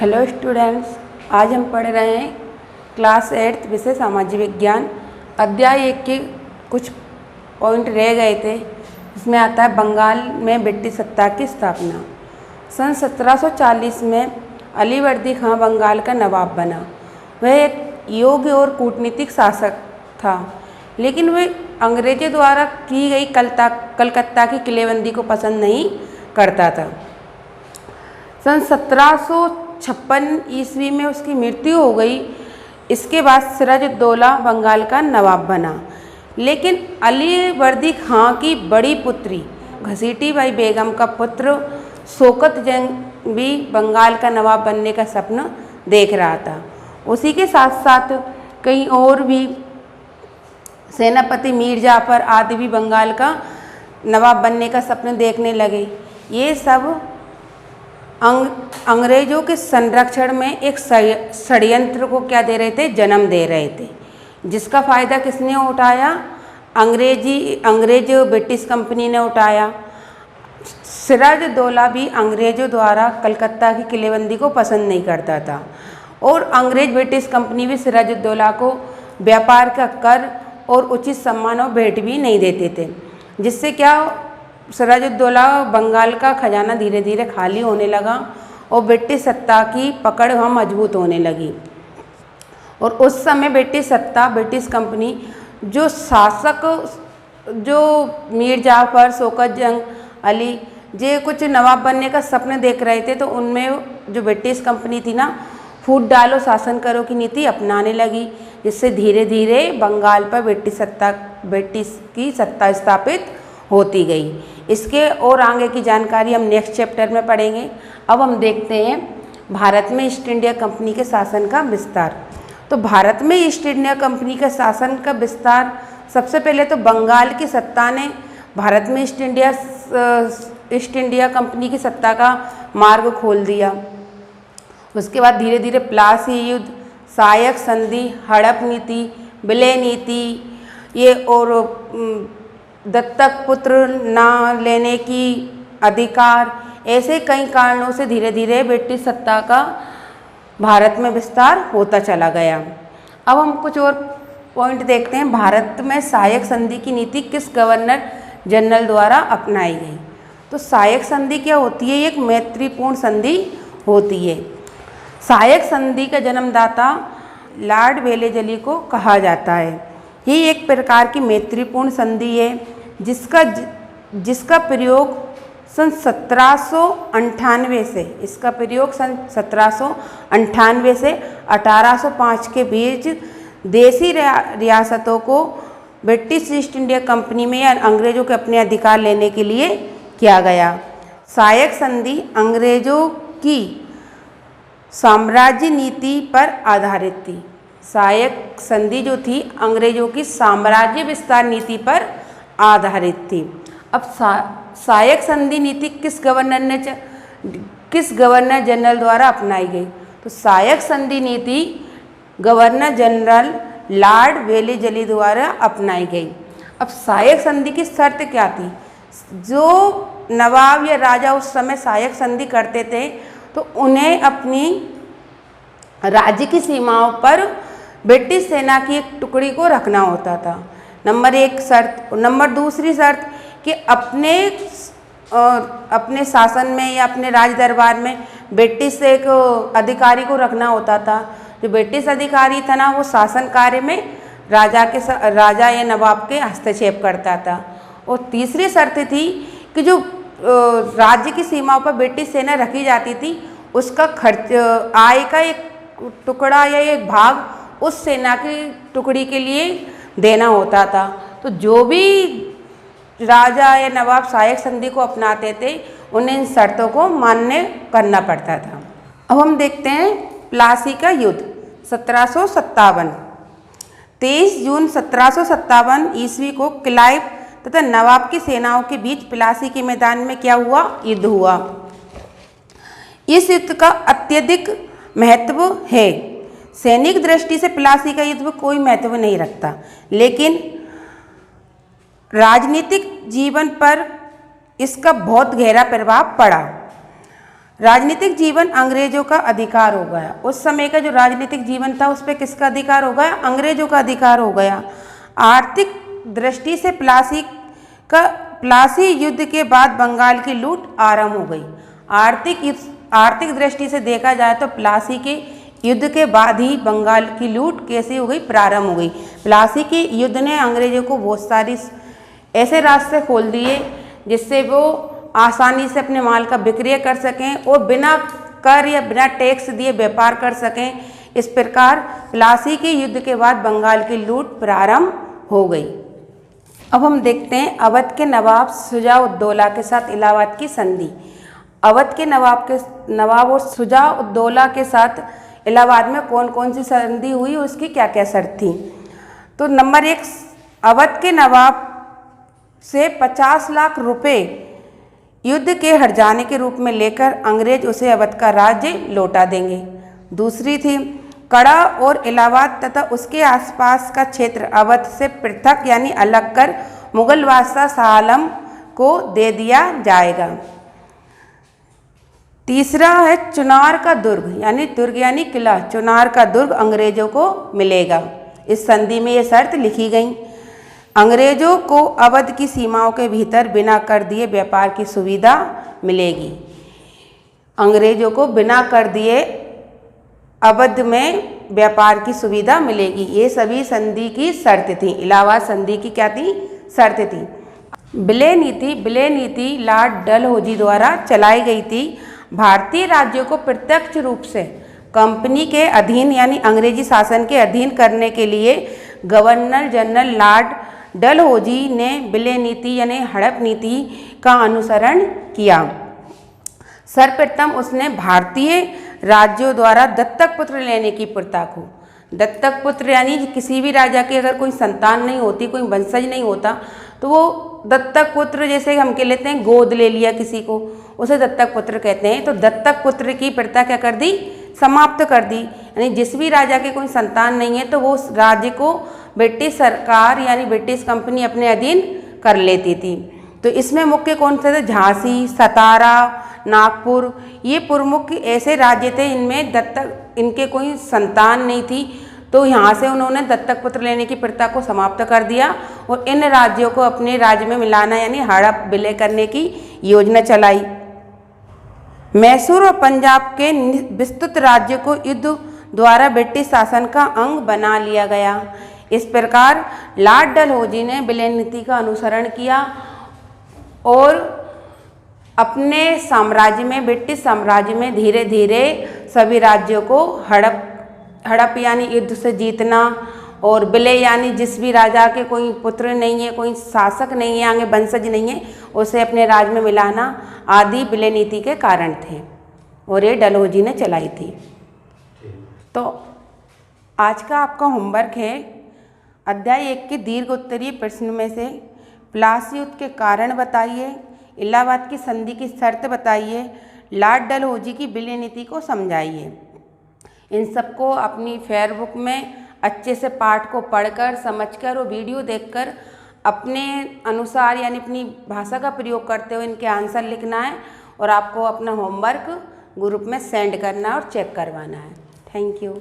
Hello students, आज हम पढ़ रहे हैं क्लास 8 विषय सामाजिक विज्ञान अध्याय 1 के कुछ पॉइंट रह गए थे। इसमें आता है बंगाल में ब्रिटिश सत्ता की स्थापना। सन 1740 में अलीवर्दी खां बंगाल का नवाब बना। वह एक योग्य और कूटनीतिक शासक था, लेकिन वह अंग्रेजों द्वारा की गई कलकत्ता की किलेबंदी को पसंद नहीं करता था। सन 1756 ईस्वी में उसकी मृत्यु हो गई। इसके बाद सिराजुद्दौला बंगाल का नवाब बना, लेकिन अलीवर्दी खां की बड़ी पुत्री घसीटी बाई बेगम का पुत्र शौकत जंग भी बंगाल का नवाब बनने का सपना देख रहा था। उसी के साथ साथ कई और भी सेनापति मीर जाफर आदि भी बंगाल का नवाब बनने का सपना देखने लगे। ये सब अंग्रेजों के संरक्षण में एक षड्यंत्र को क्या दे रहे थे, जन्म दे रहे थे, जिसका फ़ायदा किसने उठाया? अंग्रेज ब्रिटिश कंपनी ने उठाया। सिराजुद्दौला भी अंग्रेजों द्वारा कलकत्ता की किलेबंदी को पसंद नहीं करता था और अंग्रेज ब्रिटिश कंपनी भी सिराजुद्दौला को व्यापार का कर और उचित सम्मान और भेंट भी नहीं देते थे, जिससे क्या सिराजुद्दौला बंगाल का खजाना धीरे धीरे खाली होने लगा और ब्रिटिश सत्ता की पकड़ वहाँ मजबूत होने लगी। और उस समय ब्रिटिश सत्ता, ब्रिटिश कंपनी, जो शासक, जो मीर जाफर, शौकत जंग, अली, जे कुछ नवाब बनने का सपने देख रहे थे, तो उनमें जो ब्रिटिश कंपनी थी ना, फूट डालो शासन करो की नीति अपनाने लगी, जिससे धीरे धीरे बंगाल पर ब्रिटिश की सत्ता स्थापित होती गई। इसके और आगे की जानकारी हम नेक्स्ट चैप्टर में पढ़ेंगे। अब हम देखते हैं भारत में ईस्ट इंडिया कंपनी के शासन का विस्तार। तो भारत में ईस्ट इंडिया कंपनी के शासन का विस्तार, सबसे पहले तो बंगाल की सत्ता ने भारत में ईस्ट इंडिया कंपनी की सत्ता का मार्ग खोल दिया। उसके बाद धीरे धीरे प्लासी युद्ध, सायक संधि, हड़प नीति, विलय नीति, ये और दत्तक पुत्र न लेने की अधिकार, ऐसे कई कारणों से धीरे धीरे ब्रिटिश सत्ता का भारत में विस्तार होता चला गया। अब हम कुछ और पॉइंट देखते हैं। भारत में सहायक संधि की नीति किस गवर्नर जनरल द्वारा अपनाई गई? तो सहायक संधि क्या होती है? एक मैत्रीपूर्ण संधि होती है। सहायक संधि का जन्मदाता लॉर्ड वेलेस्ली को कहा जाता है। ये एक प्रकार की मैत्रीपूर्ण संधि है जिसका प्रयोग सन 1798 से, इसका प्रयोग सन 1798 से 1805 के बीच देसी रियासतों को ब्रिटिश ईस्ट इंडिया कंपनी में या अंग्रेजों के अपने अधिकार लेने के लिए किया गया। सहायक संधि अंग्रेजों की साम्राज्य नीति पर आधारित थी। सहायक संधि जो थी अंग्रेजों की साम्राज्य विस्तार नीति पर आधारित थी। अब सहायक संधि नीति किस गवर्नर जनरल द्वारा अपनाई गई? तो सहायक संधि नीति गवर्नर जनरल लॉर्ड वेलेस्ली द्वारा अपनाई गई। अब सहायक संधि की शर्त क्या थी? जो नवाब या राजा उस समय सहायक संधि करते थे, तो उन्हें अपनी राज्य की सीमाओं पर ब्रिटिश सेना की एक टुकड़ी को रखना होता था, नंबर 1 शर्त। नंबर दूसरी शर्त कि अपने शासन में या अपने राज दरबार में ब्रिटिश एक अधिकारी को रखना होता था। जो ब्रिटिश अधिकारी था ना, वो शासन कार्य में राजा या नवाब के हस्तक्षेप करता था। और तीसरी शर्त थी कि जो राज्य की सीमाओं पर ब्रिटिश सेना रखी जाती थी, उसका खर्च, आय का एक टुकड़ा या एक भाग उस सेना की टुकड़ी के लिए देना होता था। तो जो भी राजा या नवाब सहायक संधि को अपनाते थे, उन्हें इन शर्तों को मान्य करना पड़ता था। अब हम देखते हैं प्लासी का युद्ध 1757। 23 जून 1757 ईस्वी को क्लाइव तथा नवाब की सेनाओं के बीच प्लासी के मैदान में क्या हुआ? युद्ध हुआ। इस युद्ध का अत्यधिक महत्व है। सैनिक दृष्टि से प्लासी का युद्ध कोई महत्व नहीं रखता, लेकिन राजनीतिक जीवन पर इसका बहुत गहरा प्रभाव पड़ा। राजनीतिक जीवन अंग्रेजों का अधिकार हो गया। उस समय का जो राजनीतिक जीवन था उस पर किसका अधिकार हो गया? अंग्रेजों का अधिकार हो गया। आर्थिक दृष्टि से प्लासी युद्ध के बाद बंगाल की लूट आरंभ हो गई। आर्थिक दृष्टि से देखा जाए तो प्लासी के युद्ध के बाद ही बंगाल की लूट कैसे हो गई? प्रारंभ हो गई। प्लासी के युद्ध ने अंग्रेजों को बहुत सारी ऐसे रास्ते खोल दिए जिससे वो आसानी से अपने माल का विक्रय कर सकें और बिना कर या बिना टैक्स दिए व्यापार कर सकें। इस प्रकार प्लासी के युद्ध के बाद बंगाल की लूट प्रारंभ हो गई। अब हम देखते हैं अवध के नवाब शुजा-उद-दौला के साथ इलाहाबाद की संधि। अवध के नवाब और शुजा-उद-दौला के साथ इलाहाबाद में कौन कौन सी संधि हुई, उसकी क्या क्या शर्त थी? तो नंबर 1, अवध के नवाब से 50 लाख रुपए युद्ध के हर्जाने के रूप में लेकर अंग्रेज उसे अवध का राज्य लौटा देंगे। दूसरी थी, कड़ा और इलाहाबाद तथा उसके आसपास का क्षेत्र अवध से पृथक यानी अलग कर मुगल बादशाह शाह आलम को दे दिया जाएगा। तीसरा है चुनार का दुर्ग यानी किला चुनार का दुर्ग अंग्रेजों को मिलेगा। इस संधि में ये शर्त लिखी गई। अंग्रेजों को अवध की सीमाओं के भीतर बिना कर दिए व्यापार की सुविधा मिलेगी। अंग्रेजों को बिना कर दिए अवध में व्यापार की सुविधा मिलेगी। ये सभी संधि की शर्त थी। इलाहाबाद संधि की क्या थी? शर्त थी। विलय नीति लॉर्ड डलहौजी द्वारा चलाई गई थी। भारतीय राज्यों को प्रत्यक्ष रूप से कंपनी के अधीन यानी अंग्रेजी शासन के अधीन करने के लिए गवर्नर जनरल लॉर्ड डलहौजी ने विलय नीति यानी हड़प नीति का अनुसरण किया। सर्वप्रथम उसने भारतीय राज्यों द्वारा दत्तक पुत्र लेने की प्रथा को, दत्तक पुत्र यानी किसी भी राजा की अगर कोई संतान नहीं होती, कोई वंशज नहीं होता, तो वो दत्तक पुत्र, जैसे हम कह लेते हैं गोद ले लिया किसी को, उसे दत्तक पुत्र कहते हैं। तो दत्तक पुत्र की प्रथा क्या कर दी? समाप्त कर दी। यानी जिस भी राजा के कोई संतान नहीं है तो वो उस राज्य को ब्रिटिश सरकार यानी ब्रिटिश कंपनी अपने अधीन कर लेती थी। तो इसमें मुख्य कौन से थे? झांसी, सतारा, नागपुर, ये प्रमुख ऐसे राज्य थे इनमें दत्तक इनके कोई संतान नहीं थी। तो यहाँ से उन्होंने दत्तक पुत्र लेने की प्रथा को समाप्त कर दिया और इन राज्यों को अपने राज्य में मिलाना यानी हड़प विलय करने की योजना चलाई। मैसूर और पंजाब के विस्तृत राज्य को युद्ध द्वारा ब्रिटिश शासन का अंग बना लिया गया। इस प्रकार लॉर्ड डलहौजी ने विलय नीति का अनुसरण किया और अपने साम्राज्य में, ब्रिटिश साम्राज्य में धीरे धीरे सभी राज्यों को हड़प यानी युद्ध से जीतना और विलय यानी जिस भी राजा के कोई पुत्र नहीं है, कोई शासक नहीं है, आगे वंशज नहीं है, उसे अपने राज में मिलाना आदि विलय नीति के कारण थे और ये डलहौजी ने चलाई थी। तो आज का आपका होमवर्क है अध्याय 1 के दीर्घ उत्तरीय प्रश्न में से प्लासी युद्ध के कारण बताइए, इलाहाबाद की संधि की शर्त बताइए, लॉर्ड डलहौजी की विलय नीति को समझाइए। इन सबको अपनी फेयर बुक में अच्छे से पाठ को पढ़कर, समझकर और वीडियो देखकर अपने अनुसार यानी अपनी भाषा का प्रयोग करते हुए इनके आंसर लिखना है और आपको अपना होमवर्क ग्रुप में सेंड करना और चेक करवाना है। Thank you.